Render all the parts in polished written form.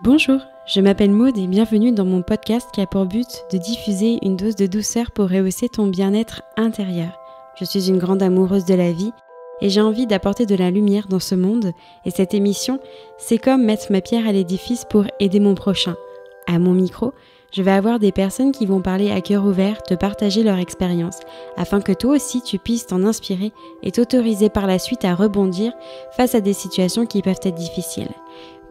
Bonjour, je m'appelle Maude et bienvenue dans mon podcast qui a pour but de diffuser une dose de douceur pour rehausser ton bien-être intérieur. Je suis une grande amoureuse de la vie et j'ai envie d'apporter de la lumière dans ce monde et cette émission, c'est comme mettre ma pierre à l'édifice pour aider mon prochain. À mon micro, je vais avoir des personnes qui vont parler à cœur ouvert, te partager leur expérience, afin que toi aussi tu puisses t'en inspirer et t'autoriser par la suite à rebondir face à des situations qui peuvent être difficiles.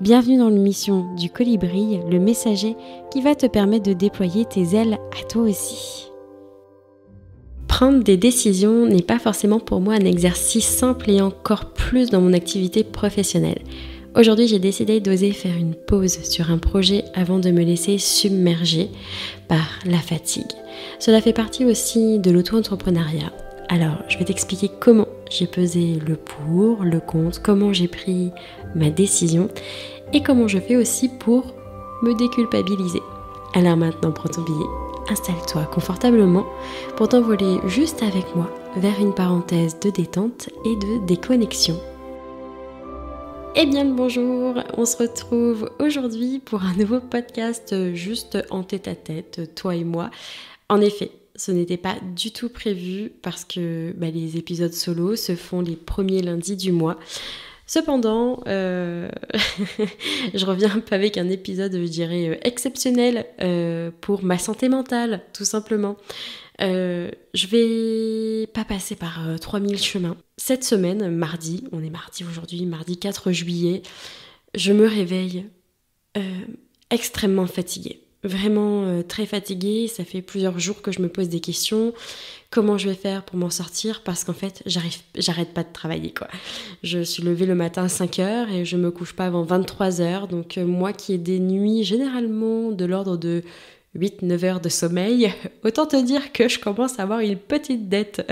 Bienvenue dans l'émission du Colibri, le messager qui va te permettre de déployer tes ailes à toi aussi. Prendre des décisions n'est pas forcément pour moi un exercice simple et encore plus dans mon activité professionnelle. Aujourd'hui, j'ai décidé d'oser faire une pause sur un projet avant de me laisser submerger par la fatigue. Cela fait partie aussi de l'auto-entrepreneuriat. Alors, je vais t'expliquer comment j'ai pesé le pour, le contre, comment j'ai pris ma décision et comment je fais aussi pour me déculpabiliser. Alors maintenant, prends ton billet, installe-toi confortablement pour t'envoler juste avec moi vers une parenthèse de détente et de déconnexion. Eh bien le bonjour, on se retrouve aujourd'hui pour un nouveau podcast juste en tête-à-tête, toi et moi. En effet, ce n'était pas du tout prévu parce que les épisodes solo se font les premiers lundis du mois. Cependant, je reviens un peu avec un épisode, je dirais, exceptionnel pour ma santé mentale, tout simplement. Je vais pas passer par 3000 chemins. Cette semaine, mardi, on est mardi aujourd'hui, mardi 4 juillet, je me réveille extrêmement fatiguée. Vraiment très fatiguée, ça fait plusieurs jours que je me pose des questions. Comment je vais faire pour m'en sortir? Parce qu'en fait, j'arrête pas de travailler, quoi. Je suis levée le matin à 5h et je me couche pas avant 23h. Donc moi qui ai des nuits généralement de l'ordre de 8-9 heures de sommeil, autant te dire que je commence à avoir une petite dette.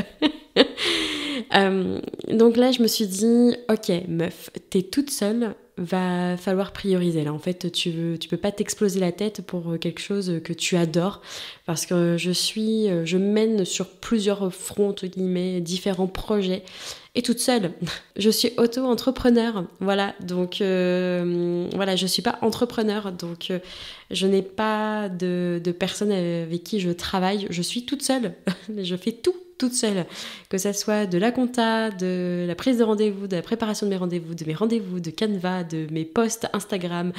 Donc là, je me suis dit, ok, meuf, t'es toute seule, va falloir prioriser. Là, en fait, tu peux pas t'exploser la tête pour quelque chose que tu adores, parce que je mène sur plusieurs fronts, entre guillemets, différents projets, et toute seule. Je suis auto-entrepreneur, voilà. Donc, je suis pas entrepreneur, donc je n'ai pas de personne avec qui je travaille. Je suis toute seule. Je fais tout toute seule, que ça soit de la compta, de la prise de rendez-vous, de la préparation de mes rendez-vous, de Canva, de mes posts Instagram,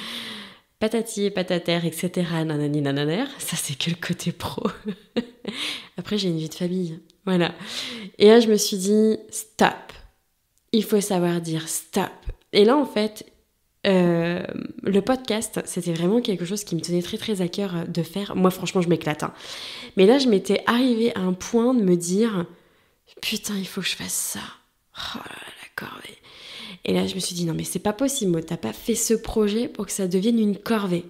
patati et patatère, etc. Nanani nananer, ça c'est que le côté pro. Après j'ai une vie de famille, voilà. Et là je me suis dit, stop, il faut savoir dire stop. Et là en fait, le podcast, c'était vraiment quelque chose qui me tenait très très à cœur de faire. Moi franchement je m'éclate, hein. Mais là je m'étais arrivée à un point de me dire putain il faut que je fasse ça. Oh là là, d'accord. Et là je me suis dit non mais c'est pas possible, moi t'as pas fait ce projet pour que ça devienne une corvée.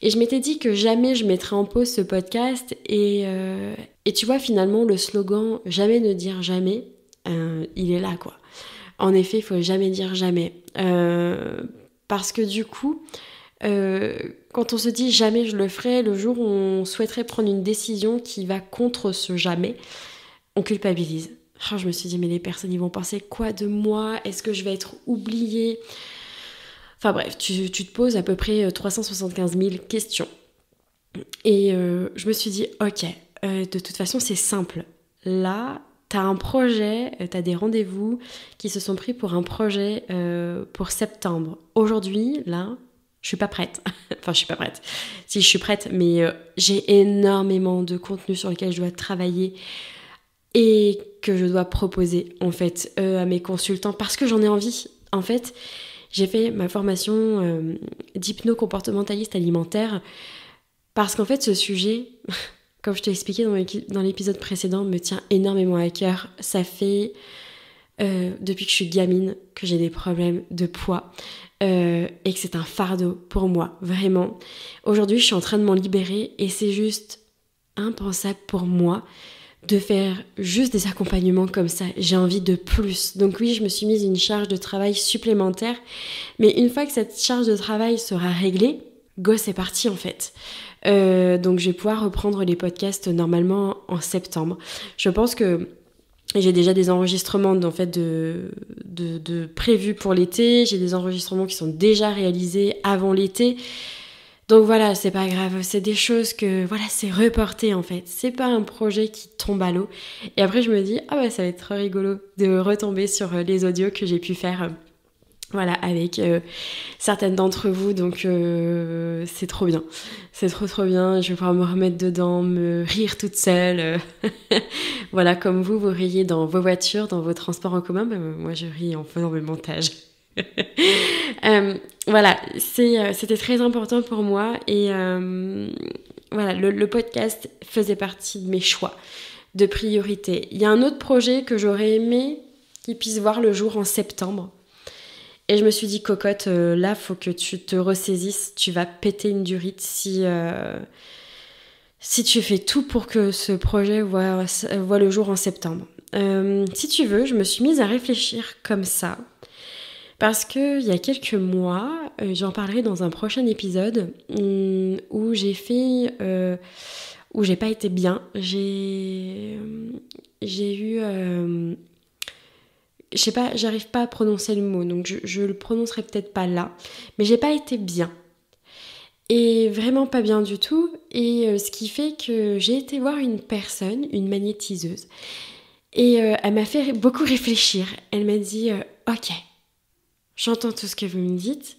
Et je m'étais dit que jamais je mettrais en pause ce podcast et tu vois finalement le slogan jamais ne dire jamais, il est là quoi. En effet, il faut jamais dire jamais. Parce que du coup, quand on se dit jamais je le ferai, le jour où on souhaiterait prendre une décision qui va contre ce jamais, on culpabilise. Je me suis dit, mais les personnes, ils vont penser quoi de moi? Est-ce que je vais être oubliée? Enfin bref, tu te poses à peu près 375 000 questions. Et je me suis dit, ok, de toute façon, c'est simple. Là, t'as un projet, t'as des rendez-vous qui se sont pris pour un projet pour septembre. Aujourd'hui, là, je suis pas prête. Enfin, je suis pas prête. Si, je suis prête, mais j'ai énormément de contenu sur lequel je dois travailler et que je dois proposer, en fait, à mes consultants parce que j'en ai envie. En fait, j'ai fait ma formation d'hypno-comportementaliste alimentaire parce qu'en fait, ce sujet... Comme je t'ai expliqué dans l'épisode précédent, me tient énormément à cœur. Ça fait depuis que je suis gamine que j'ai des problèmes de poids et que c'est un fardeau pour moi, vraiment. Aujourd'hui, je suis en train de m'en libérer et c'est juste impensable pour moi de faire juste des accompagnements comme ça. J'ai envie de plus. Donc oui, je me suis mise une charge de travail supplémentaire, mais une fois que cette charge de travail sera réglée, go, c'est parti en fait. Donc je vais pouvoir reprendre les podcasts normalement en septembre. Je pense que Et j'ai déjà des enregistrements en fait, de prévus pour l'été. J'ai des enregistrements qui sont déjà réalisés avant l'été. Donc voilà, c'est pas grave. C'est des choses que, voilà, c'est reporté en fait. C'est pas un projet qui tombe à l'eau. Et après, je me dis, ah ouais, ça va être trop rigolo de retomber sur les audios que j'ai pu faire. Voilà, avec certaines d'entre vous, donc c'est trop bien. C'est trop bien, je vais pouvoir me remettre dedans, me rire toute seule. Voilà, comme vous riez dans vos voitures, dans vos transports en commun, ben, moi je ris en faisant mes montages. Voilà, c'était très important pour moi et voilà, le podcast faisait partie de mes choix, de priorité. Il y a un autre projet que j'aurais aimé qu'il puisse voir le jour en septembre. Et je me suis dit, cocotte, là, faut que tu te ressaisisses. Tu vas péter une durite si tu fais tout pour que ce projet voit le jour en septembre. Si tu veux, je me suis mise à réfléchir comme ça. Parce qu'il y a quelques mois, j'en parlerai dans un prochain épisode, où j'ai fait... où j'ai pas été bien. J'ai eu... je sais pas, j'arrive pas à prononcer le mot, donc je le prononcerai peut-être pas là, mais j'ai pas été bien. Et vraiment pas bien du tout, et ce qui fait que j'ai été voir une personne, une magnétiseuse, et elle m'a fait beaucoup réfléchir. Elle m'a dit, ok, j'entends tout ce que vous me dites.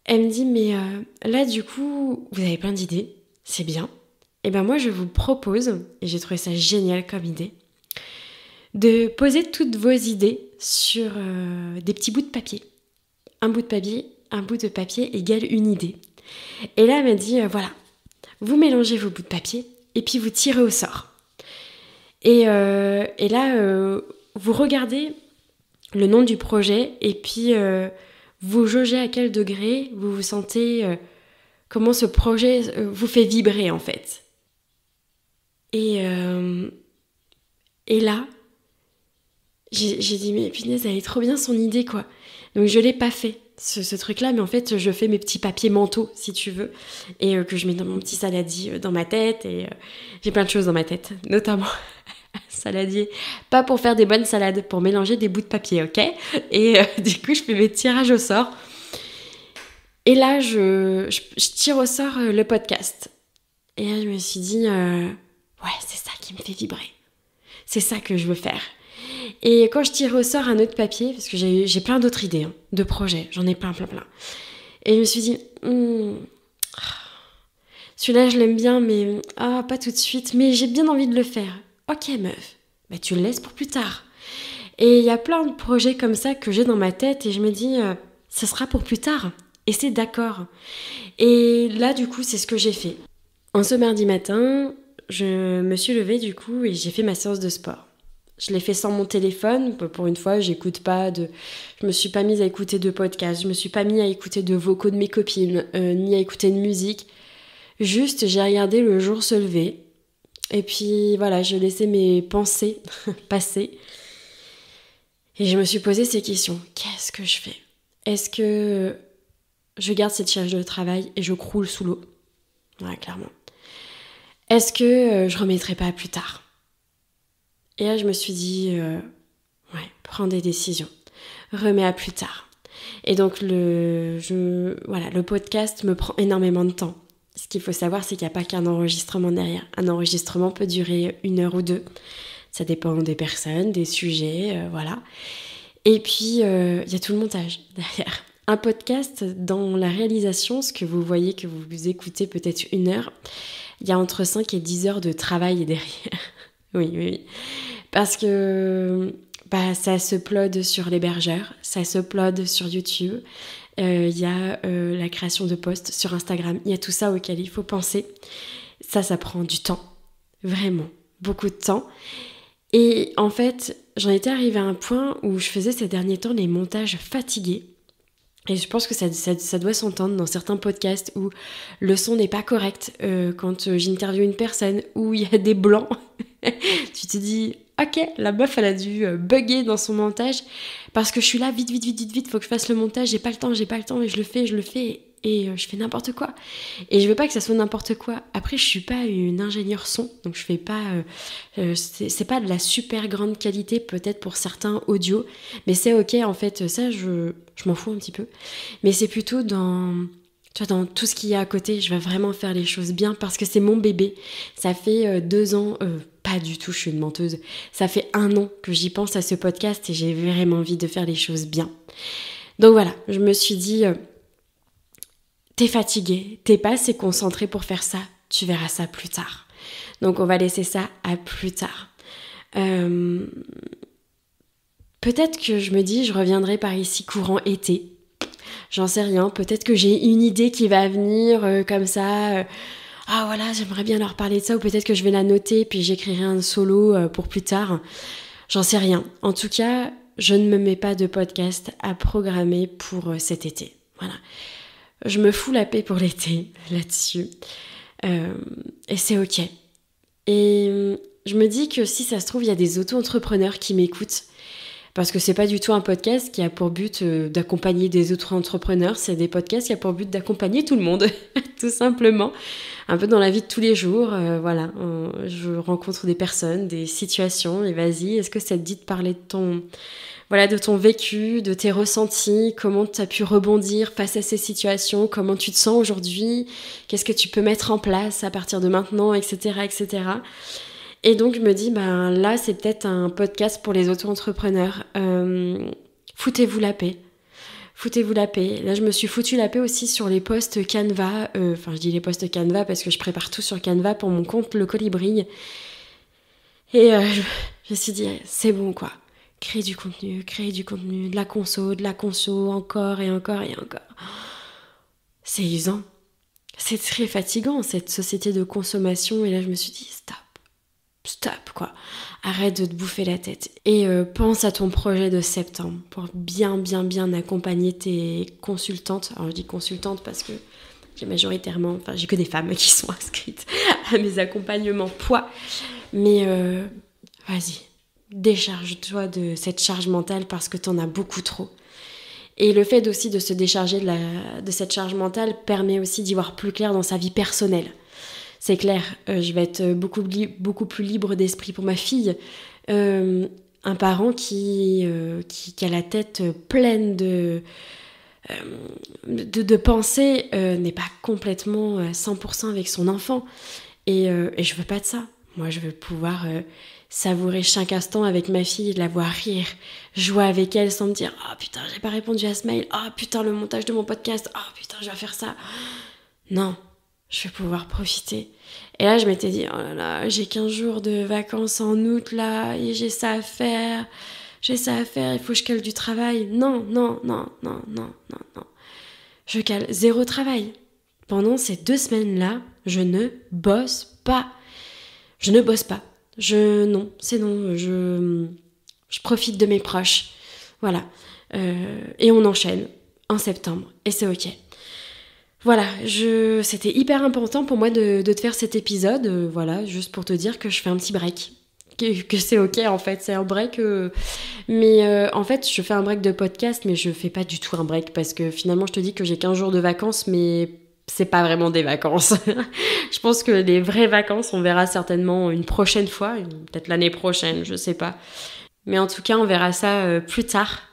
Elle me dit, mais là du coup, vous avez plein d'idées, c'est bien. Et ben moi je vous propose, et j'ai trouvé ça génial comme idée, de poser toutes vos idées sur des petits bouts de papier. Un bout de papier égale une idée. Et là, elle m'a dit, voilà, vous mélangez vos bouts de papier et puis vous tirez au sort. Et là, vous regardez le nom du projet et puis vous jaugez à quel degré vous vous sentez, comment ce projet vous fait vibrer en fait. Et là, j'ai dit, mais punaise, elle est trop bien son idée, quoi. Donc je l'ai pas fait, ce truc-là, mais en fait, je fais mes petits papiers mentaux, si tu veux, et que je mets dans mon petit saladier dans ma tête, et j'ai plein de choses dans ma tête, notamment saladier. Pas pour faire des bonnes salades, pour mélanger des bouts de papier, ok ? Et du coup, je fais mes tirages au sort. Et là, je tire au sort le podcast. Et là, je me suis dit, ouais, c'est ça qui me fait vibrer. C'est ça que je veux faire. Et quand je tire au sort un autre papier, parce que j'ai plein d'autres idées, hein, de projets, j'en ai plein. Et je me suis dit, celui-là je l'aime bien, mais pas tout de suite, mais j'ai bien envie de le faire. Ok meuf, bah tu le laisses pour plus tard. Et il y a plein de projets comme ça que j'ai dans ma tête et je me dis, ce sera pour plus tard. Et c'est d'accord. Et là du coup c'est ce que j'ai fait. En ce mardi matin, je me suis levée du coup et j'ai fait ma séance de sport. Je l'ai fait sans mon téléphone. Pour une fois, je me suis pas mise à écouter de podcasts, je me suis pas mise à écouter de vocaux de mes copines, ni à écouter de musique. Juste, j'ai regardé le jour se lever. Et puis voilà, je laissais mes pensées passer. Et je me suis posé ces questions. Qu'est-ce que je fais ? Est-ce que je garde cette charge de travail et je croule sous l'eau ? Ouais, clairement. Est-ce que je remettrai pas plus tard ? Et là, je me suis dit, prends des décisions, remets à plus tard. Et donc, le podcast me prend énormément de temps. Ce qu'il faut savoir, c'est qu'il n'y a pas qu'un enregistrement derrière. Un enregistrement peut durer 1 heure ou 2. Ça dépend des personnes, des sujets, voilà. Et puis, il y a tout le montage derrière. Un podcast, dans la réalisation, ce que vous voyez, que vous écoutez peut-être 1 heure, il y a entre 5 et 10 heures de travail derrière. Oui. Parce que ça se upload sur l'hébergeur, ça se upload sur YouTube, il y a la création de posts sur Instagram, il y a tout ça auquel il faut penser. Ça prend du temps, vraiment, beaucoup de temps. Et en fait, j'en étais arrivée à un point où je faisais ces derniers temps les montages fatigués. Et je pense que ça doit s'entendre dans certains podcasts où le son n'est pas correct, quand j'interviewe une personne, où il y a des blancs. Tu te dis, ok, la meuf elle a dû bugger dans son montage parce que je suis là, vite, faut que je fasse le montage, j'ai pas le temps, et je le fais. et je fais n'importe quoi. Et je veux pas que ça soit n'importe quoi. Après, je suis pas une ingénieure son, donc je fais pas... c'est pas de la super grande qualité, peut-être pour certains audio, mais c'est ok, en fait, ça, je m'en fous un petit peu. Mais c'est plutôt dans tout ce qu'il y a à côté, je vais vraiment faire les choses bien parce que c'est mon bébé. Ça fait 2 ans, pas du tout, je suis une menteuse. Ça fait 1 an que j'y pense à ce podcast et j'ai vraiment envie de faire les choses bien. Donc voilà, je me suis dit, t'es fatigué, t'es pas assez concentré pour faire ça, tu verras ça plus tard. Donc on va laisser ça à plus tard. Peut-être que je me dis, je reviendrai par ici courant été. J'en sais rien, peut-être que j'ai une idée qui va venir comme ça. Ah voilà, j'aimerais bien leur parler de ça, ou peut-être que je vais la noter puis j'écrirai un solo pour plus tard. J'en sais rien. En tout cas, je ne me mets pas de podcast à programmer pour cet été. Voilà. Je me fous la paix pour l'été là-dessus. Et c'est ok. Et je me dis que si ça se trouve, il y a des auto-entrepreneurs qui m'écoutent. Parce que c'est pas du tout un podcast qui a pour but d'accompagner des autres entrepreneurs, c'est des podcasts qui a pour but d'accompagner tout le monde, tout simplement. Un peu dans la vie de tous les jours, voilà. Je rencontre des personnes, des situations, et vas-y, est-ce que ça te dit de parler de ton vécu, de tes ressentis, comment tu as pu rebondir face à ces situations, comment tu te sens aujourd'hui, qu'est-ce que tu peux mettre en place à partir de maintenant, etc., etc. Et donc, je me dis, là, c'est peut-être un podcast pour les auto-entrepreneurs. Foutez-vous la paix. Foutez-vous la paix. Là, je me suis foutu la paix aussi sur les posts Canva. Je dis les posts Canva parce que je prépare tout sur Canva pour mon compte Le Colibri. Et je me suis dit, c'est bon, quoi. Créer du contenu, de la conso, encore et encore et encore. C'est usant. C'est très fatigant, cette société de consommation. Et là, je me suis dit, stop, quoi. Arrête de te bouffer la tête. Et pense à ton projet de septembre pour bien accompagner tes consultantes. Alors je dis consultantes parce que j'ai que des femmes qui sont inscrites à mes accompagnements poids. Mais vas-y, décharge-toi de cette charge mentale parce que t'en as beaucoup trop. Et le fait aussi de se décharger de cette charge mentale permet aussi d'y voir plus clair dans sa vie personnelle. C'est clair, je vais être beaucoup plus libre d'esprit pour ma fille. Un parent qui a la tête pleine de pensées n'est pas complètement à 100% avec son enfant. Et je veux pas de ça. Moi, je veux pouvoir savourer chaque instant avec ma fille, la voir rire, jouer avec elle sans me dire « Oh putain, j'ai pas répondu à ce mail. Oh putain, le montage de mon podcast. Oh putain, je vais faire ça. » Non. Je vais pouvoir profiter. Et là, je m'étais dit, oh là là, j'ai 15 jours de vacances en août, là, et j'ai ça à faire, il faut que je cale du travail. Non. Je cale 0 travail. Pendant ces 2 semaines-là, je ne bosse pas. Non, c'est non, je profite de mes proches. Voilà. Et on enchaîne en septembre, et c'est ok. Voilà, c'était hyper important pour moi de te faire cet épisode, voilà, juste pour te dire que je fais un petit break, que c'est ok en fait, c'est un break, mais en fait je fais un break de podcast, mais je fais pas du tout un break, parce que finalement je te dis que j'ai 15 jours de vacances, mais c'est pas vraiment des vacances. Je pense que les vraies vacances, on verra certainement une prochaine fois, peut-être l'année prochaine, je sais pas. Mais en tout cas, on verra ça plus tard.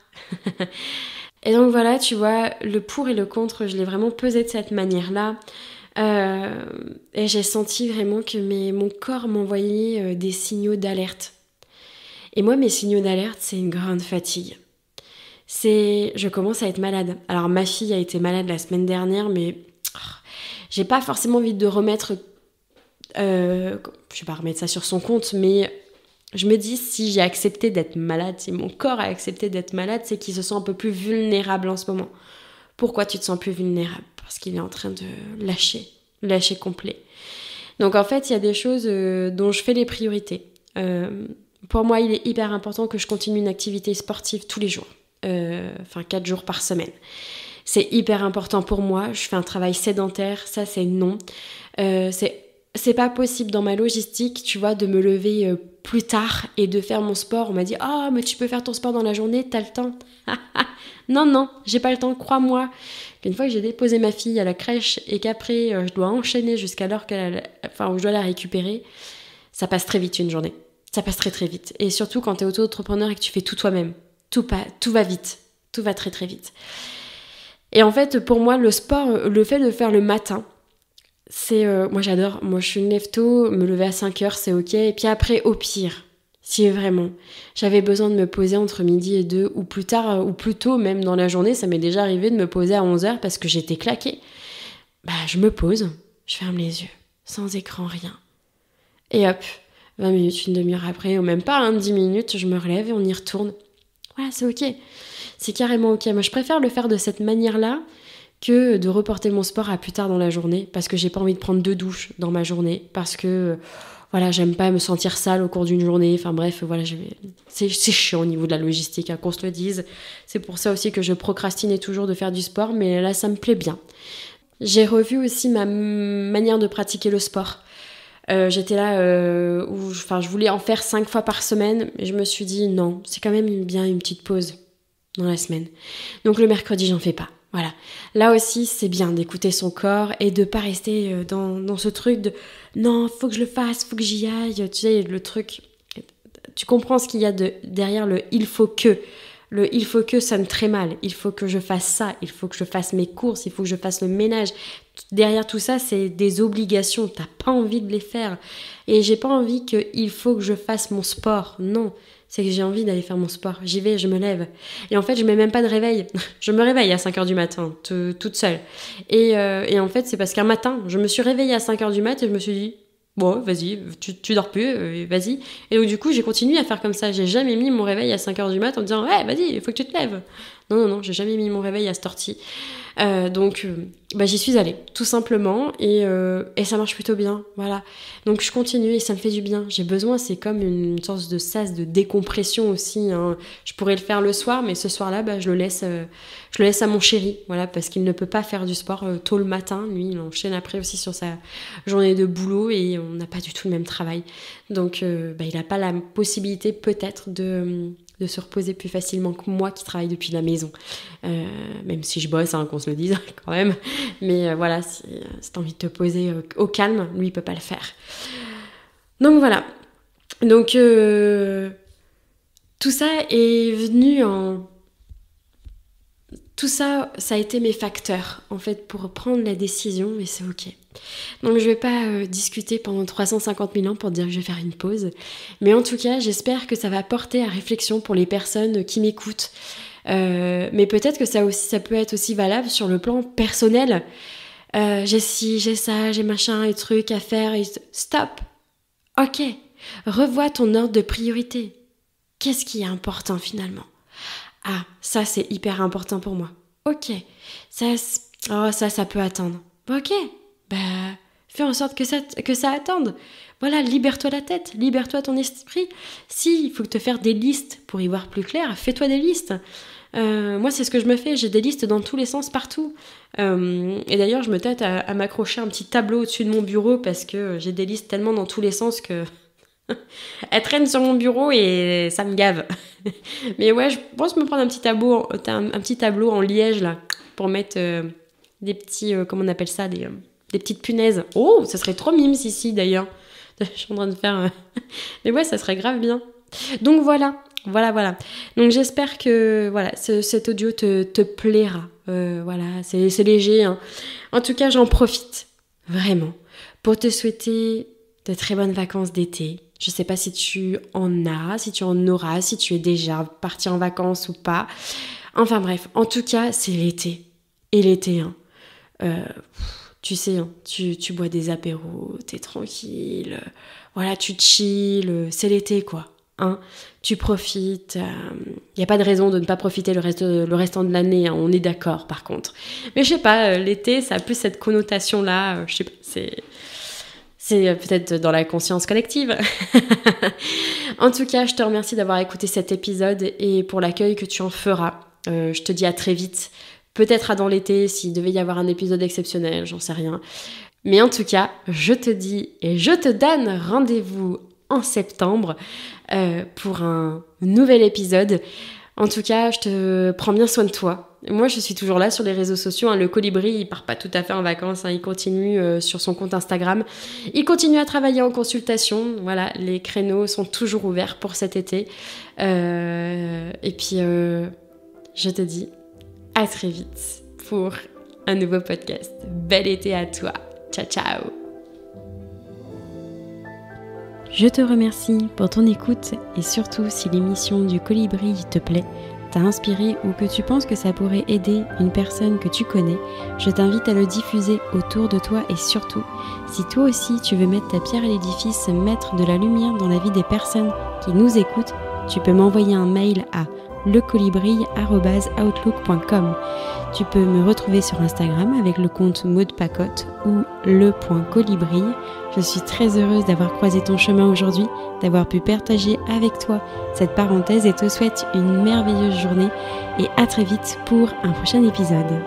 Et donc voilà, tu vois, le pour et le contre, je l'ai vraiment pesé de cette manière-là. Et j'ai senti vraiment que mon corps m'envoyait des signaux d'alerte. Et moi, mes signaux d'alerte, c'est une grande fatigue. Je commence à être malade. Alors ma fille a été malade la semaine dernière, mais j'ai pas forcément envie de remettre... je vais pas remettre ça sur son compte, mais... Je me dis, si j'ai accepté d'être malade, si mon corps a accepté d'être malade, c'est qu'il se sent un peu plus vulnérable en ce moment. Pourquoi tu te sens plus vulnérable ? Parce qu'il est en train de lâcher complet. Donc en fait, il y a des choses dont je fais les priorités. Pour moi, il est hyper important que je continue une activité sportive tous les jours. 4 jours par semaine. C'est hyper important pour moi. Je fais un travail sédentaire, ça c'est non. C'est pas possible dans ma logistique, tu vois, de me lever plus tard et de faire mon sport. On m'a dit « Oh, mais tu peux faire ton sport dans la journée, t'as le temps. » Non, j'ai pas le temps, crois-moi. Une fois que j'ai déposé ma fille à la crèche et qu'après je dois enchaîner jusqu'à l'heure où je dois la récupérer, ça passe très vite une journée. Ça passe très très vite. Et surtout quand t'es auto-entrepreneur et que tu fais tout toi-même. Tout va vite. Tout va très très vite. Et en fait, pour moi, le sport, le fait de faire le matin, c'est... moi j'adore. Moi je suis une lève tôt, me lever à 5h, c'est ok. Et puis après, au pire, si vraiment j'avais besoin de me poser entre midi et 2 ou plus tard, ou plus tôt même dans la journée, ça m'est déjà arrivé de me poser à 11h parce que j'étais claquée. Bah je me pose, je ferme les yeux, sans écran, rien. Et hop, 20 minutes, une demi-heure après, ou même pas, 10 minutes, je me relève et on y retourne. Voilà, c'est ok. C'est carrément ok. Moi je préfère le faire de cette manière-là que de reporter mon sport à plus tard dans la journée parce que j'ai pas envie de prendre 2 douches dans ma journée, parce que... Voilà, j'aime pas me sentir sale au cours d'une journée. Enfin bref, voilà, c'est chiant au niveau de la logistique, qu'on se le dise. C'est pour ça aussi que je procrastinais toujours de faire du sport, mais là, ça me plaît bien. J'ai revu aussi ma manière de pratiquer le sport. J'étais là je voulais en faire 5 fois par semaine, mais je me suis dit non, c'est quand même bien une petite pause dans la semaine. Donc le mercredi, j'en fais pas. Voilà. Là aussi, c'est bien d'écouter son corps et de pas rester dans ce truc de non, faut que je le fasse, faut que j'y aille. Tu sais, le truc. Tu comprends ce qu'il y a derrière le il faut que. Le il faut que sonne très mal. Il faut que je fasse ça. Il faut que je fasse mes courses. Il faut que je fasse le ménage. Derrière tout ça, c'est des obligations. T'as pas envie de les faire. Et j'ai pas envie que il faut que je fasse mon sport. Non. C'est que j'ai envie d'aller faire mon sport. J'y vais, je me lève. Et en fait, je mets même pas de réveil. Je me réveille à 5h du matin, toute seule. Et en fait, c'est parce qu'un matin, je me suis réveillée à 5h du mat et je me suis dit, bon, vas-y, tu dors plus, vas-y. Et donc, du coup, j'ai continué à faire comme ça. J'ai jamais mis mon réveil à 5h du mat en me disant, ouais, vas-y, il faut que tu te lèves. Non, j'ai jamais mis mon réveil à cette heure-ci. Donc, j'y suis allée, tout simplement, et ça marche plutôt bien, voilà. Donc, je continue et ça me fait du bien. J'ai besoin, c'est comme une sorte de sas de décompression aussi, hein. Je pourrais le faire le soir, mais ce soir-là, je le laisse à mon chéri, voilà, parce qu'il ne peut pas faire du sport tôt le matin. Lui, il enchaîne après aussi sur sa journée de boulot et on n'a pas du tout le même travail. Donc, il n'a pas la possibilité peut-être de se reposer plus facilement que moi qui travaille depuis la maison. Même si je bosse, qu'on se le dise quand même. Mais voilà, si t'as envie de te poser au calme, lui, il peut pas le faire. Donc voilà. Donc tout ça est venu en... Tout ça, ça a été mes facteurs, en fait, pour prendre la décision, et c'est ok. Donc je vais pas discuter pendant 350 000 ans pour dire que je vais faire une pause, mais en tout cas, j'espère que ça va porter à réflexion pour les personnes qui m'écoutent. Mais peut-être que ça peut être aussi valable sur le plan personnel. J'ai ci, j'ai ça, j'ai machin et trucs à faire, et stop. Ok, revois ton ordre de priorité. Qu'est-ce qui est important finalement ? Ah, ça c'est hyper important pour moi. Ok, ça peut attendre. Ok, fais en sorte que ça attende. Voilà, libère-toi la tête, libère-toi ton esprit. Si il faut te faire des listes pour y voir plus clair, fais-toi des listes. Moi, c'est ce que je me fais, j'ai des listes dans tous les sens, partout. Et d'ailleurs, je me tâte à m'accrocher un petit tableau au-dessus de mon bureau parce que j'ai des listes tellement dans tous les sens que... Elle traîne sur mon bureau et ça me gave. Mais ouais, je pense me prendre un petit tableau en liège là pour mettre des petits, comment on appelle ça, des petites punaises. Oh, ça serait trop mimes ici d'ailleurs. Je suis en train de faire... Mais ouais, ça serait grave bien. Donc voilà. Donc j'espère que voilà, cet audio te plaira. Voilà, c'est léger, hein. En tout cas, j'en profite vraiment pour te souhaiter de très bonnes vacances d'été. Je sais pas si tu en as, si tu en auras, si tu es déjà parti en vacances ou pas. Enfin bref, en tout cas, c'est l'été. Et l'été, hein, tu sais, hein, tu bois des apéros, t'es tranquille, voilà, tu chill, c'est l'été quoi. Hein, tu profites, y a pas de raison de ne pas profiter le restant de l'année, hein, on est d'accord par contre. Mais je sais pas, l'été, ça a plus cette connotation-là, je sais pas, c'est peut-être dans la conscience collective. En tout cas, je te remercie d'avoir écouté cet épisode et pour l'accueil que tu en feras. Je te dis à très vite, peut-être à dans l'été, s'il devait y avoir un épisode exceptionnel, j'en sais rien. Mais en tout cas, je te dis et je te donne rendez-vous en septembre pour un nouvel épisode. En tout cas, je te prends bien soin de toi. Moi, je suis toujours là sur les réseaux sociaux. Le colibri, il part pas tout à fait en vacances. Il continue sur son compte Instagram. Il continue à travailler en consultation. Voilà, les créneaux sont toujours ouverts pour cet été. Et puis, je te dis à très vite pour un nouveau podcast. Bel été à toi. Ciao, ciao. Je te remercie pour ton écoute et surtout si l'émission du colibri te plaît, t'a inspiré ou que tu penses que ça pourrait aider une personne que tu connais, je t'invite à le diffuser autour de toi et surtout, si toi aussi tu veux mettre ta pierre à l'édifice, mettre de la lumière dans la vie des personnes qui nous écoutent, tu peux m'envoyer un mail à lecolibri@outlook.com. Tu peux me retrouver sur Instagram avec le compte Maud Pacotte ou le.colibri. Je suis très heureuse d'avoir croisé ton chemin aujourd'hui, d'avoir pu partager avec toi cette parenthèse et te souhaite une merveilleuse journée et à très vite pour un prochain épisode.